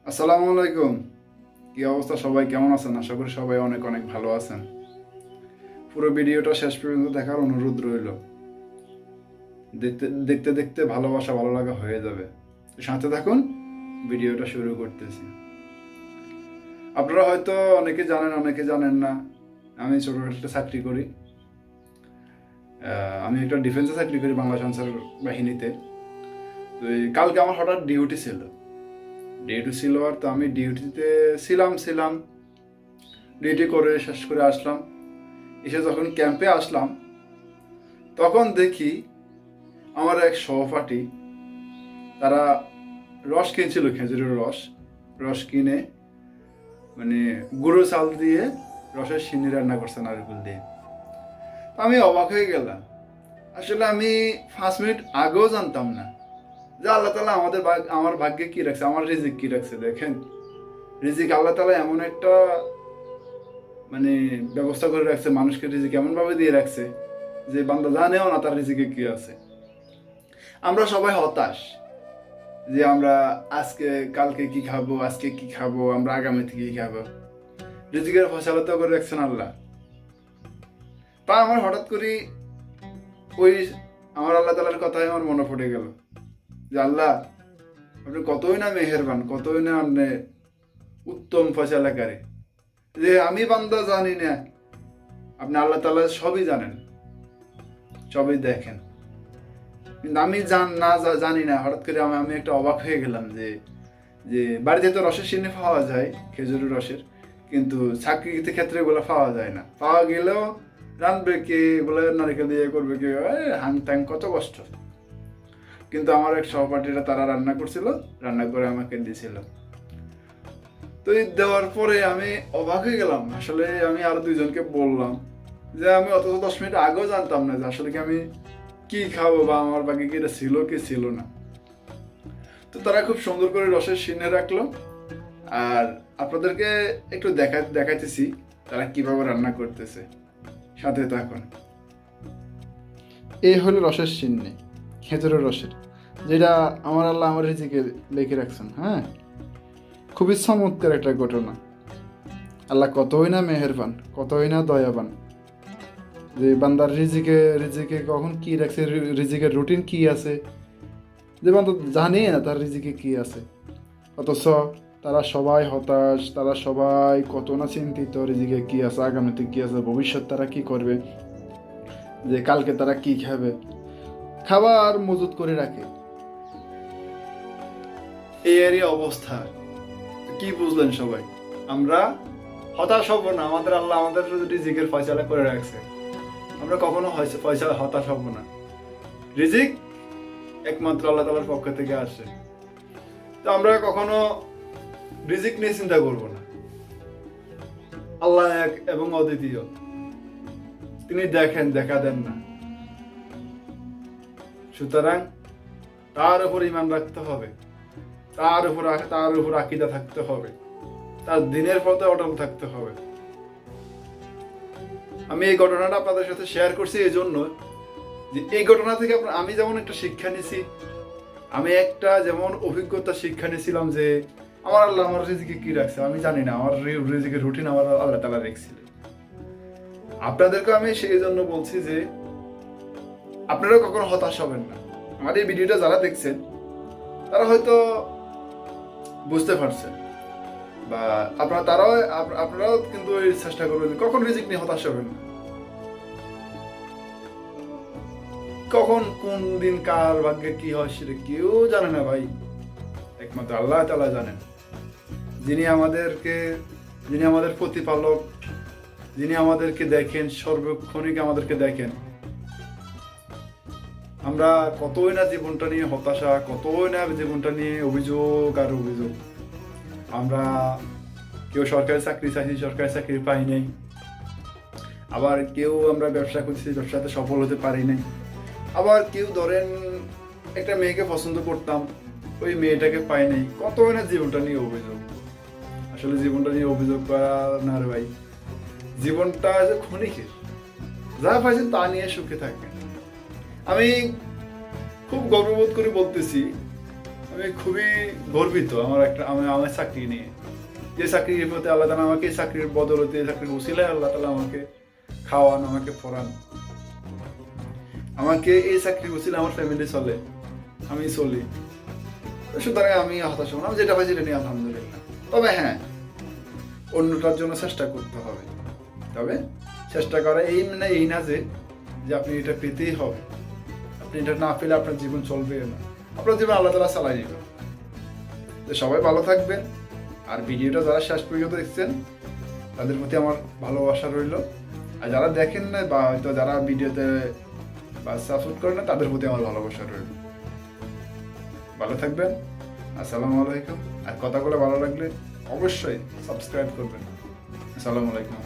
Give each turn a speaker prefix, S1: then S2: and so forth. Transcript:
S1: আসসালামু আলাইকুম। কি অবস্থা, সবাই কেমন আছেন? আশা করি সবাই অনেক অনেক ভালো আছেন। পুরো ভিডিওটা শেষ পর্যন্ত দেখার অনুরোধ রইল। দেখতে দেখতে দেখতে ভালোবাসা ভালো লাগা হয়ে যাবে। সাথে থাকুন, ভিডিওটা শুরু করতেছি। আপনারা হয়তো অনেকে জানেন, অনেকে জানেন না। আমি ছোটখাটো একটা চাকরি করি। আমি একটা ডিফেন্সে চাকরি করি, বাংলা সঞ্চার বাহিনীতে। তো কালকে আমার হঠাৎ ডিউটি ছিল আর তো আমি ডিউটিতে ছিলাম। ডিউটি করে শেষ করে আসলাম। এসে যখন ক্যাম্পে আসলাম, তখন দেখি আমার এক সহপাঠী, তারা রস কিনছিল, খেজুরের রস কিনে মানে গুঁড়ো চাল দিয়ে রসের সিন্নি রান্না করছে নারকেল দিয়ে। আমি অবাক হয়ে গেলাম। আসলে আমি 5 মিনিট আগেও জানতাম না যে আল্লাহ তালা আমার ভাগ্যে কি রাখছে, আমার রিজিক কি রাখছে। দেখেন, রিজিক আল্লাহ তালা এমন একটা মানে ব্যবস্থা করে রাখছে, মানুষকে রিজিক এমন ভাবে দিয়ে রাখছে যে বান্দা জানেও না তার রিজিকে কি আছে। আমরা সবাই হতাশ যে আমরা কালকে কি খাবো, আজকে কি খাবো, আমরা আগামীতে কি খাবো। রিজিকের ফয়সালা তো করে রাখছেন আল্লাহ। তা আমার হঠাৎ করে ওই আমার আল্লাহ তালার কথাই আমার মনে পড়ে গেল যে আল্লাহ, আপনি কতই না মেহেরবান, কতই না আপনি উত্তম ফয়সালাকারী, যে আমি বান্দা জানি না, আপনি আল্লাহ তালা সবই জানেন, সবই দেখেন। কিন্তু আমি জানি না, হঠাৎ করে আমি একটা অবাক হয়ে গেলাম যে যে বাড়িতে তো রসের সিন্নি পাওয়া যায়, খেজুরের রসের, কিন্তু চাকরিতে ক্ষেত্রে এগুলো পাওয়া যায় না। পাওয়া গেলেও রানবে কে, এগুলো নারিকেল দিয়ে করবে কে, হাং ট্যাং, কত কষ্ট। কিন্তু আমার এক সহপাঠীরা তারা রান্না করছিল, রান্না করে আমাকে দিয়েছিল। তো এই দেওয়ার পরে আমি অবাক হয়ে গেলাম। আসলে আমি আরো 2জনকে বললাম যে আমি অথচ 10 মিনিট আগেও জানতাম না যে আসলে কি আমি কি খাবো বা আমার বাকি কি এটা ছিল কি ছিল না। তো তারা খুব সুন্দর করে রসের সিন্নি রাখলো। আর আপনাদেরকে একটু দেখাইতেছি তারা কিভাবে রান্না করতেছে, সাথে থাকুন। এই হলো রসের সিন্নি, খেজুরের রসের, যেটা আমার আল্লাহ আমার রিজিকে লিখে রাখছেন। হ্যাঁ, খুবই চমৎকার একটা ঘটনা। আল্লাহ কতই না মেহেরবান, কতই না দয়াবান, যে বান্দার রিজিকে কখন কি রাখছে, রিজিকের রুটিন কি আছে, যে বান্দা জানে না তার রিজিকে কি আছে। অথচ তারা সবাই হতাশ, তারা সবাই কত না চিন্তিত, রিজিকে কি আছে, আগামীতে কি আছে, ভবিষ্যৎ তারা কি করবে, যে কালকে তারা কি খাবে, খাবার মজুত করে রাখে। এই অবস্থা কি বুঝলেন সবাই? আমরা হতাশ হব না, আমাদের আল্লাহ আমাদের রিজিকের ফয়সালা করে রাখছে। আমরা কখনো হতাশ হব না। রিজিক একমাত্র আল্লাহ তাআলার পক্ষ থেকে আসে। তো আমরা কখনো রিজিক নিয়ে চিন্তা করব না। আল্লাহ এক এবং অদ্বিতীয়, তিনি দেখেন, দেখা দেন না। সুতরাং তার উপর ঈমান রাখতে হবে, তার উপর আকীদা থাকতে হবে, তার দ্বীনের পথে অটল থাকতে হবে। আমি এই ঘটনাটা আপনাদের সাথে শেয়ার করছি এই জন্য যে এই ঘটনা থেকে আমি যেমন একটা শিক্ষা নিছি, আমি একটা যেমন অভিজ্ঞতা শিক্ষা নিয়েছিলাম যে আমার আল্লাহ আমার রিজিকে কি রাখছে আমি জানি না, আমার রিজিকের রুটিন আমার আল্লাহ তাআলা রেখেছিলেন। আপনাদেরকে আমি সেই জন্য বলছি যে আপনারাও কখনো হতাশ হবেন না। আমার এই ভিডিওটা যারা দেখছেন তারা হয়তো বুঝতে পারছেন, বা আপনারাও কিন্তু এই চেষ্টা করবেন কখন রিজিক নিয়ে হতাশ হবেন না। কখন কোন দিন কার ভাগ্যে কি হয় সেটা কেউ জানে না ভাই, একমাত্র আল্লাহ তাআলা জানেন। যিনি আমাদের প্রতিপালক, যিনি আমাদেরকে দেখেন, সর্বক্ষণিক আমাদেরকে দেখেন। আমরা কতই না জীবনটা নিয়ে হতাশা, কতই না জীবনটা নিয়ে অভিযোগ আর অভিযোগ। আমরা কেউ সরকারি চাকরি চাইছি, সরকারি চাকরি পাই নাই। আবার কেউ আমরা ব্যবসা করছি, ব্যবসাতে সফল হতে পারি নাই। আবার কেউ ধরেন একটা মেয়েকে পছন্দ করতাম, ওই মেয়েটাকে পাই নাই। কতই না জীবনটা নিয়ে অভিযোগ। আসলে জীবনটা নিয়ে অভিযোগ করা না রে ভাই, জীবনটা যে ক্ষণিকের, যা পাইছেন তা নিয়ে সুখে থাকবেন। আমি খুব গর্ববোধ করে বলতেছি, আমি আমি খুবই গর্বিত আমার চাকরি নিয়ে। যে চাকরির প্রতি আল্লাহ তাআলা আমাকে, এই চাকরির বদলতে, এই চাকরির উসিলায় আল্লাহ তাআলা আমাকে খাওয়ান, আমাকে পড়ান, আমাকে এই চাকরির উসিলায় আমার ফ্যামিলি চলে, আমি চলি। সুতরাং আমি হতাশ হব না, আমি যেটা পাই সেটা নিয়ে আলহামদুলিল্লাহ। তবে হ্যাঁ, অন্যটার জন্য চেষ্টা করতে হবে। তবে চেষ্টা করা এই না যে আপনি এটা পেতেই হবে, আপনি এটা না পেলে আপনার জীবন চলবে না, আপনার জীবন আল্লাহ তাআলা চালাই নেবেন। তো সবাই ভালো থাকবেন। আর ভিডিওটা যারা শেষ পর্যন্ত দেখছেন তাদের প্রতি আমার ভালোবাসা রইল। আর যারা দেখেন না বা হয়তো যারা ভিডিওতে বা সাপোর্ট করেন না, তাদের প্রতি আমার ভালোবাসা রইল। ভালো থাকবেন। আসসালামু আলাইকুম। আর কথাগুলো ভালো লাগলে অবশ্যই সাবস্ক্রাইব করবেন। আসসালামু আলাইকুম।